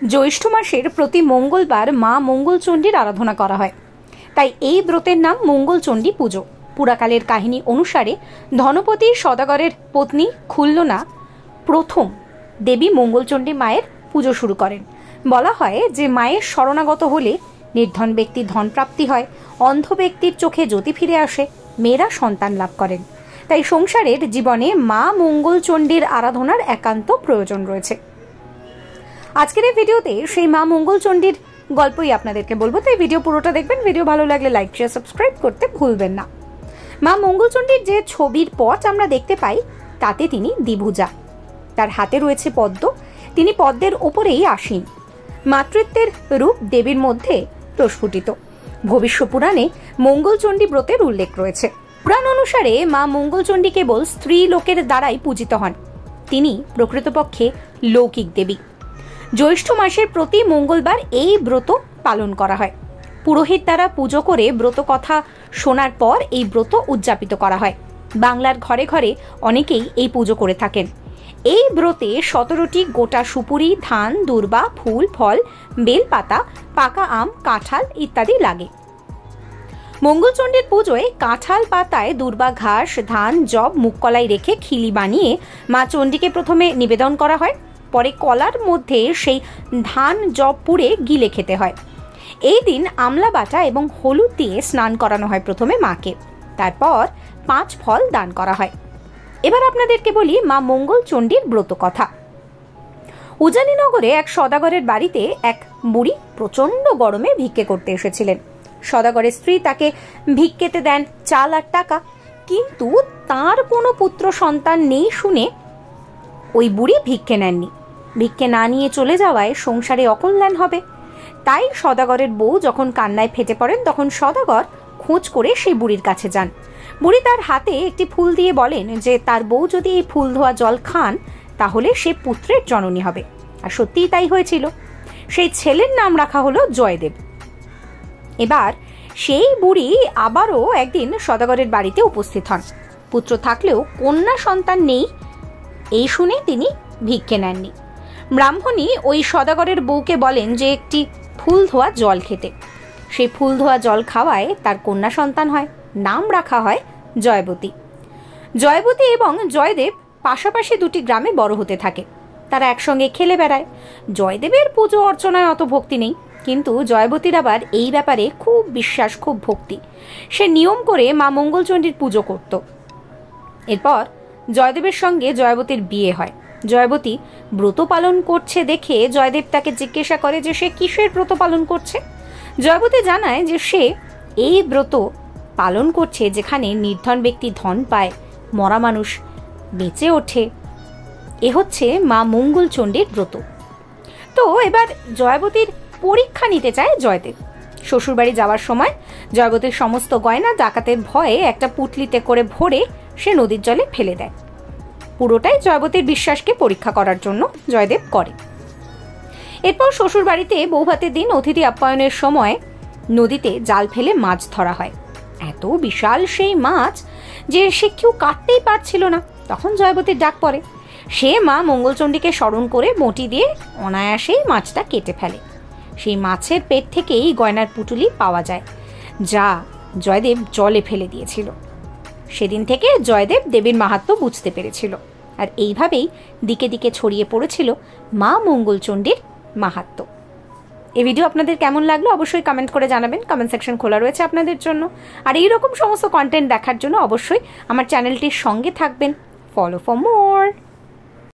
জ্যৈষ্ঠ মাসের প্রতি মঙ্গলবার মা মঙ্গলচণ্ডীর আরাধনা করা হয়, তাই এই ব্রতের নাম মঙ্গলচণ্ডী পুজো। পুরাকালের কাহিনী অনুসারে ধনপতি সদাগরের পত্নী খুল্লনা প্রথম দেবী মঙ্গলচণ্ডী মায়ের পুজো শুরু করেন। বলা হয় যে মায়ের শরণাগত হলে নির্ধন ব্যক্তির ধনপ্রাপ্তি হয়, অন্ধ ব্যক্তির চোখে জ্যোতি ফিরে আসে, মেয়েরা সন্তান লাভ করেন। তাই সংসারের জীবনে মা মঙ্গলচণ্ডীর আরাধনার একান্ত প্রয়োজন রয়েছে। আজকের এই ভিডিওতে সেই মা মঙ্গলচণ্ডীর গল্পই আপনাদেরকে বলবো, তাই ভিডিও পুরোটা দেখবেন। ভিডিও ভালো লাগলে লাইক শেয়ার সাবস্ক্রাইব করতে ভুলবেন না। মা মঙ্গলচণ্ডীর যে ছবির পট আমরা দেখতে পাই তাতে তিনি দ্বিভুজা, তার হাতে রয়েছে পদ্ম, তিনি পদ্মের ওপরেই আসীন। মাতৃত্বের রূপ দেবীর মধ্যে প্রস্ফুটিত। ভবিষ্য পুরাণে মঙ্গলচণ্ডী ব্রতের উল্লেখ রয়েছে। পুরাণ অনুসারে মা মঙ্গলচণ্ডী কেবল স্ত্রী লোকের দ্বারাই পূজিত হন, তিনি প্রকৃতপক্ষে লৌকিক দেবী। জ্যৈষ্ঠ মাসের প্রতি মঙ্গলবার এই ব্রত পালন করা হয়। পুরোহিত দ্বারা পুজো করে ব্রত কথা শোনার পর এই ব্রত উদযাপিত করা হয়। বাংলার ঘরে ঘরে অনেকেই এই পুজো করে থাকেন। এই ব্রতে 17টি গোটা সুপুরি, ধান, দূর্বা, ফুল, ফল, বেলপাতা, পাকা আম, কাঁঠাল ইত্যাদি লাগে। মঙ্গলচণ্ডীর পুজোয় কাঁঠাল পাতায় দূর্বা ঘাস, ধান, জব, মুগকলাই রেখে খিলি বানিয়ে মা চণ্ডীকে প্রথমে নিবেদন করা হয়, পরে কলার মধ্যে সেই ধান জব পুড়ে গিলে খেতে হয়। এই দিন আমলা বাটা এবং হলুদ দিয়ে স্নান করানো হয় প্রথমে মাকে, তারপর 5 ফল দান করা হয়। এবার আপনাদেরকে বলি মা মঙ্গলচণ্ডীর ব্রত কথা। উজানিনগরে এক সদাগরের বাড়িতে এক বুড়ি প্রচন্ড গরমে ভিক্ষে করতে এসেছিলেন। সদাগরের স্ত্রী তাকে ভিক্ষেতে দেন চাল আর টাকা, কিন্তু তার কোনো পুত্র সন্তান নেই শুনে ওই বুড়ি ভিক্ষে নেননি। ভিক্ষে না নিয়ে চলে যাওয়ায় সংসারে অকল্যাণ হবে, তাই সদাগরের বউ যখন কান্নায় ফেটে পড়েন তখন সদাগর খোঁজ করে সেই বুড়ির কাছে যান। বুড়ি তার হাতে একটি ফুল দিয়ে বলেন যে তার বউ যদি এই ফুল ধোয়া জল খান তাহলে সে পুত্রের জননী হবে। আর সত্যিই তাই হয়েছিল। সেই ছেলের নাম রাখা হলো জয়দেব। এবার সেই বুড়ি আবারও একদিন সদাগরের বাড়িতে উপস্থিত হন। পুত্র থাকলেও কন্যা সন্তান নেই, এই শুনে তিনি ভিক্ষে নেননি। ব্রাহ্মণী ওই সদাগরের বউকে বলেন যে একটি ফুল ধোয়া জল খেতে। সেই ফুল ধোয়া জল খাওয়ায় তার কন্যা সন্তান হয়, নাম রাখা হয় জয়বতী। জয়বতী এবং জয়দেব পাশাপাশি দুটি গ্রামে বড় হতে থাকে। তারা একসঙ্গে খেলে বেড়ায়। জয়দেবের পুজো অর্চনায় অত ভক্তি নেই, কিন্তু জয়বতীর আবার এই ব্যাপারে খুব বিশ্বাস, খুব ভক্তি। সে নিয়ম করে মা মঙ্গলচণ্ডীর পুজো করত। এরপর জয়দেবের সঙ্গে জয়বতীর বিয়ে হয়। জয়বতী ব্রত পালন করছে দেখে জয়দেব তাকে জিজ্ঞাসা করে যে সে কিসের ব্রত পালন করছে। জয়বতী জানায় যে সে এই ব্রত পালন করছে যেখানে নির্ধন ব্যক্তি ধন পায়, মরা মানুষ বেঁচে ওঠে। এ হচ্ছে মা মঙ্গলচণ্ডীর ব্রত। তো এবার জয়বতীর পরীক্ষা নিতে চায় জয়দেব। শ্বশুরবাড়ি যাওয়ার সময় জয়বতীর সমস্ত গয়না ডাকাতের ভয়ে একটা পুটলিতে করে ভরে সে নদীর জলে ফেলে দেয়। পুরোটাই জয়বতীর বিশ্বাসকে পরীক্ষা করার জন্য জয়দেব করে। এরপর শ্বশুর বাড়িতে বৌভাতের দিন অতিথি আপ্যায়নের সময় নদীতে জাল ফেলে মাছ ধরা হয়। এত বিশাল সেই মাছ যে সে কেউ কাটতেই পারছিল না। তখন জয়বতীর ডাক পড়ে। সে মা মঙ্গলচণ্ডীকে স্মরণ করে বঁটি দিয়ে অনায়াসেই মাছটা কেটে ফেলে। সেই মাছের পেট থেকেই গয়নার পুটুলি পাওয়া যায়, যা জয়দেব জলে ফেলে দিয়েছিল। সেদিন থেকে জয়দেব দেবীর মাহাত্ম্য বুঝতে পেরেছিল, আর এইভাবেই দিকে দিকে ছড়িয়ে পড়েছিল মা মঙ্গলচণ্ডীর মাহাত্ম্য। এই ভিডিও আপনাদের কেমন লাগলো অবশ্যই কমেন্ট করে জানাবেন। কমেন্ট সেকশন খোলা রয়েছে আপনাদের জন্য। আর এইরকম সমস্ত কন্টেন্ট দেখার জন্য অবশ্যই আমার চ্যানেলটির সঙ্গে থাকবেন। Follow for more.